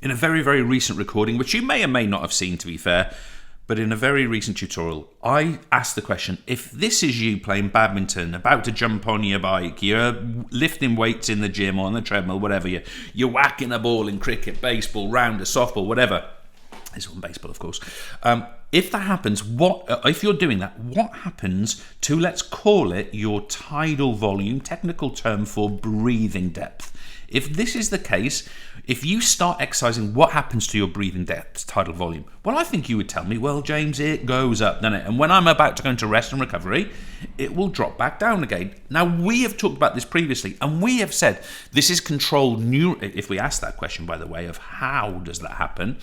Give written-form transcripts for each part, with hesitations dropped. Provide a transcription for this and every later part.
In a very, very recent recording, which you may or may not have seen, to be fair, but in a very recent tutorial, I asked the question, if this is you playing badminton, about to jump on your bike, you're lifting weights in the gym or on the treadmill, whatever, you're whacking a ball in cricket, baseball, rounder, softball, whatever. This one baseball, of course. If that happens, if you're doing that, what happens to, let's call it, your tidal volume, technical term for breathing depth? If this is the case, if you start exercising, what happens to your breathing depth, tidal volume? Well, I think you would tell me, well, James, it goes up, doesn't it? And when I'm about to go into rest and recovery, it will drop back down again. Now, we have talked about this previously, and we have said this is controlled if we ask that question, by the way, of how does that happen,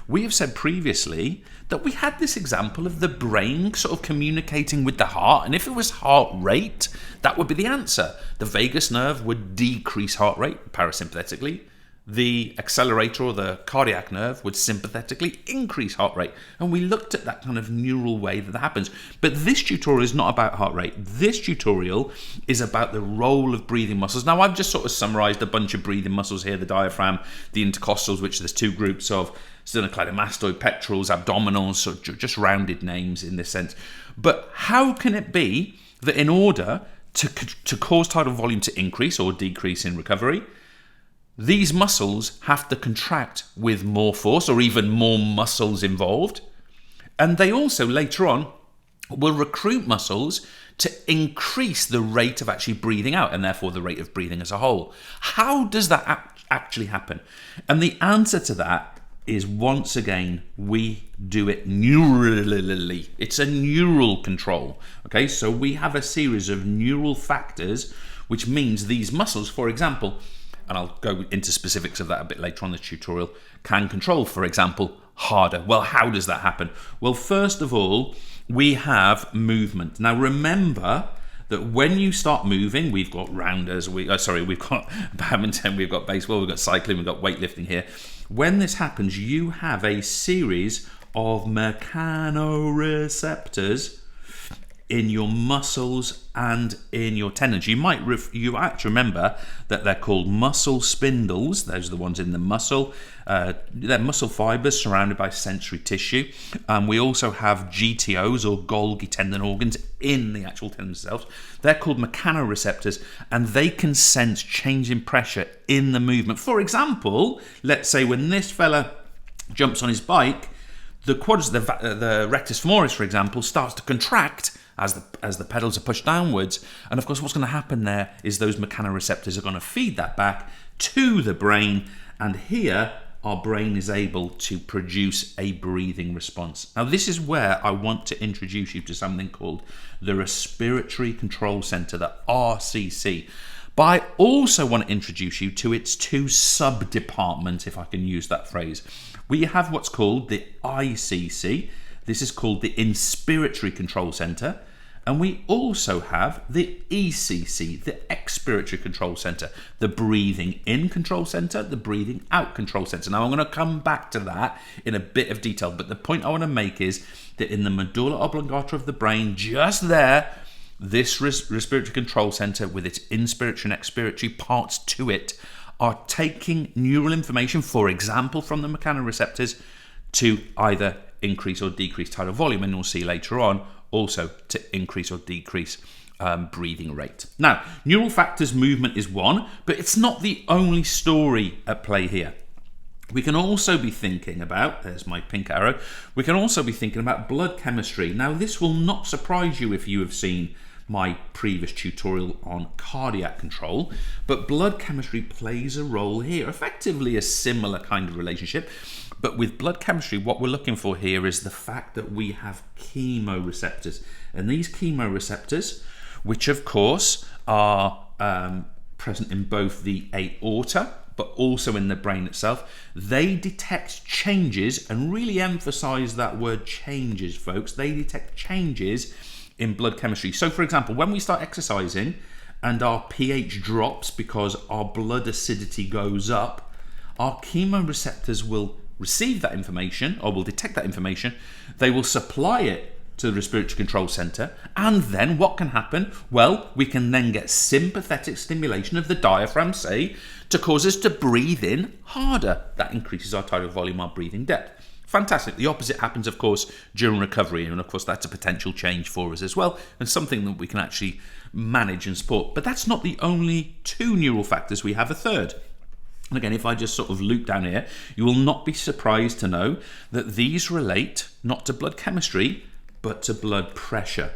we have said previously that we had this example of the brain sort of communicating with the heart, and if it was heart rate, that would be the answer. The vagus nerve would decrease heart rate parasympathetically. The accelerator or the cardiac nerve would sympathetically increase heart rate. And we looked at that kind of neural way that happens. But this tutorial is not about heart rate. This tutorial is about the role of breathing muscles. Now, I've just sort of summarized a bunch of breathing muscles here, the diaphragm, the intercostals, which there's two groups of, sternocleidomastoid, pectorals, abdominals, so just rounded names in this sense. But how can it be that in order to cause tidal volume to increase or decrease in recovery, these muscles have to contract with more force or even more muscles involved? And they also later on will recruit muscles to increase the rate of actually breathing out and therefore the rate of breathing as a whole. How does that actually happen? And the answer to that is, once again, we do it neurally. It's a neural control. Okay, so we have a series of neural factors, which means these muscles, for example, and I'll go into specifics of that a bit later on in the tutorial, can control, for example, harder. Well, how does that happen? Well, first of all, we have movement. Now, remember that when you start moving, we've got rounders, we've got badminton, we've got baseball, we've got cycling, we've got weightlifting here. When this happens, you have a series of mechanoreceptors in your muscles and in your tendons. You actually remember that they're called muscle spindles. Those are the ones in the muscle. They're muscle fibers surrounded by sensory tissue. We also have GTOs, or Golgi tendon organs, in the actual tendons themselves. They're called mechanoreceptors, and they can sense change in pressure in the movement. For example, let's say when this fella jumps on his bike, the rectus femoris, for example, starts to contract as the pedals are pushed downwards. And of course, what's going to happen there is those mechanoreceptors are going to feed that back to the brain. And here, our brain is able to produce a breathing response. Now, this is where I want to introduce you to something called the Respiratory Control Center, the RCC. But I also want to introduce you to its two sub-departments, if I can use that phrase. We have what's called the ICC. This is called the Inspiratory Control Center. And we also have the ECC, the Expiratory Control Center, the breathing in control center, the breathing out control center. Now, I'm going to come back to that in a bit of detail, but the point I want to make is that in the medulla oblongata of the brain, just there, this respiratory control center with its inspiratory and expiratory parts to it are taking neural information, for example, from the mechanoreceptors, to either increase or decrease tidal volume, and you'll see later on also to increase or decrease breathing rate. Now, neural factors movement is one, but it's not the only story at play here. We can also be thinking about, there's my pink arrow, we can also be thinking about blood chemistry. Now, this will not surprise you if you have seen my previous tutorial on cardiac control, but blood chemistry plays a role here, effectively a similar kind of relationship. But with blood chemistry, what we're looking for here is the fact that we have chemoreceptors. And these chemoreceptors, which of course are present in both the aorta, but also in the brain itself, they detect changes, and really emphasize that word changes, folks. They detect changes in blood chemistry. So for example, when we start exercising and our pH drops because our blood acidity goes up, our chemoreceptors will receive that information, or will detect that information. They will supply it to the respiratory control center. And then what can happen? Well, we can then get sympathetic stimulation of the diaphragm, say, to cause us to breathe in harder. That increases our tidal volume, our breathing depth. Fantastic. The opposite happens, of course, during recovery. And of course, that's a potential change for us as well, and something that we can actually manage and support. But that's not the only two neural factors. We have a third. And again, if I just sort of loop down here, you will not be surprised to know that these relate not to blood chemistry, but to blood pressure.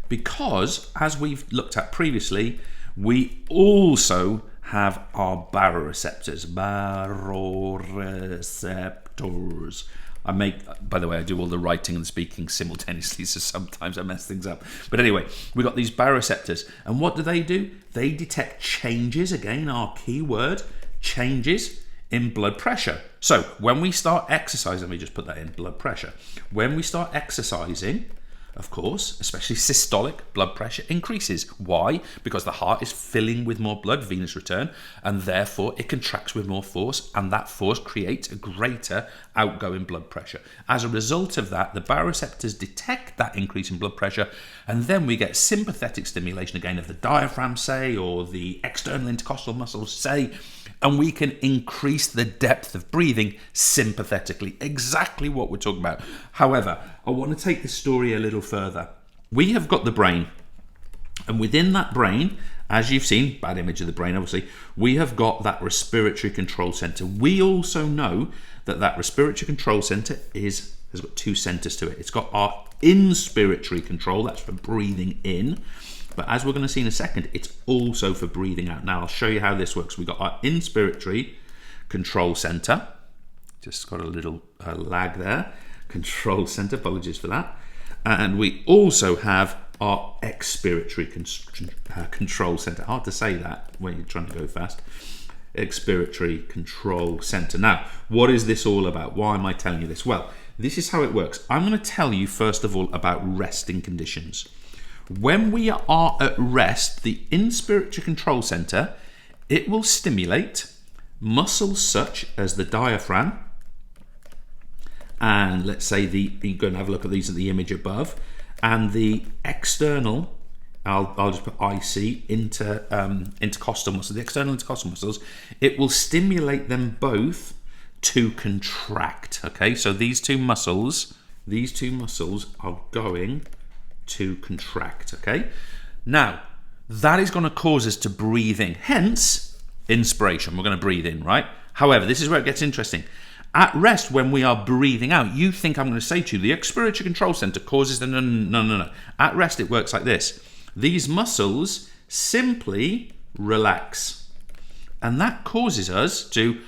Because, as we've looked at previously, we also have our baroreceptors. Baroreceptors. By the way, I do all the writing and speaking simultaneously, so sometimes I mess things up. But anyway, we've got these baroreceptors. And what do? They detect changes, again, our key word, changes in blood pressure. So when we start exercising, let me just put that in, blood pressure. When we start exercising, of course, especially systolic blood pressure increases. Why? Because the heart is filling with more blood, venous return, and therefore it contracts with more force, and that force creates a greater outgoing blood pressure. As a result of that, the baroreceptors detect that increase in blood pressure, and then we get sympathetic stimulation again of the diaphragm, say, or the external intercostal muscles, say, and we can increase the depth of breathing sympathetically. Exactly what we're talking about. However, I want to take this story a little further. We have got the brain, and within that brain, as you've seen, bad image of the brain obviously, we have got that respiratory control center. We also know that that respiratory control center has got two centers to it. It's got our inspiratory control, that's for breathing in. But as we're going to see in a second, it's also for breathing out. Now, I'll show you how this works. We've got our inspiratory control center. Just got a little lag there. Control center, apologies for that. And we also have our expiratory control center. Hard to say that when you're trying to go fast. Expiratory control center. Now, what is this all about? Why am I telling you this? Well, this is how it works. I'm going to tell you, first of all, about resting conditions. When we are at rest, the inspiratory control center, it will stimulate muscles such as the diaphragm, and let's say you go and have a look at these at the image above, and the external, I'll just put IC, intercostal muscles, the external intercostal muscles, it will stimulate them both to contract. Okay, so these two muscles are going to contract. Okay, now that is going to cause us to breathe in, hence inspiration. We're going to breathe in, right? However, this is where it gets interesting. At rest, when we are breathing out, you think I'm going to say to you the expiratory control center causes the no. At rest, it works like this. These muscles simply relax, and that causes us to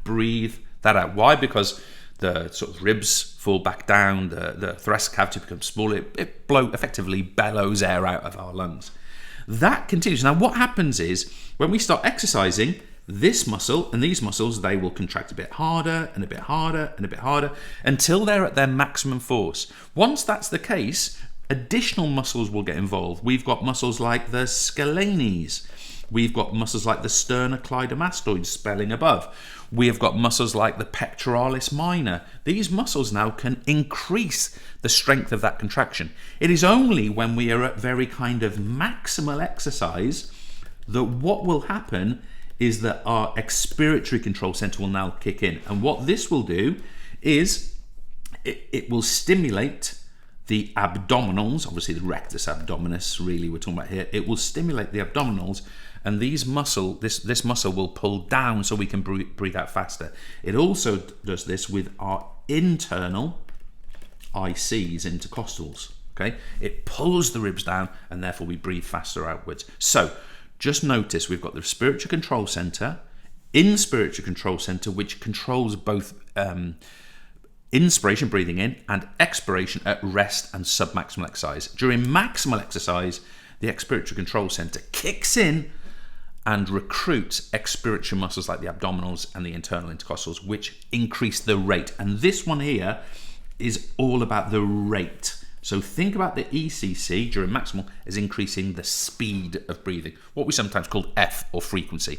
breathe that out. Why? Because the sort of ribs fall back down, the thoracic cavity becomes smaller, it effectively bellows air out of our lungs. That continues. Now, what happens is when we start exercising, this muscle and these muscles, they will contract a bit harder and a bit harder and a bit harder until they're at their maximum force. Once that's the case, additional muscles will get involved. We've got muscles like the scalenes. We've got muscles like the sternocleidomastoid, spelling above. We have got muscles like the pectoralis minor. These muscles now can increase the strength of that contraction. It is only when we are at very kind of maximal exercise that what will happen is that our expiratory control center will now kick in. And what this will do is it will stimulate the abdominals, obviously the rectus abdominis, really we're talking about here. It will stimulate the abdominals, and this muscle will pull down so we can breathe out faster. It also does this with our internal ICs, intercostals. Okay, it pulls the ribs down, and therefore we breathe faster outwards. So just notice we've got the respiratory control center, inspiratory control center, which controls both inspiration, breathing in, and expiration at rest and submaximal exercise. During maximal exercise, the expiratory control center kicks in and recruits expiratory muscles like the abdominals and the internal intercostals, which increase the rate. And this one here is all about the rate. So think about the ECC during maximal as increasing the speed of breathing, what we sometimes call F, or frequency.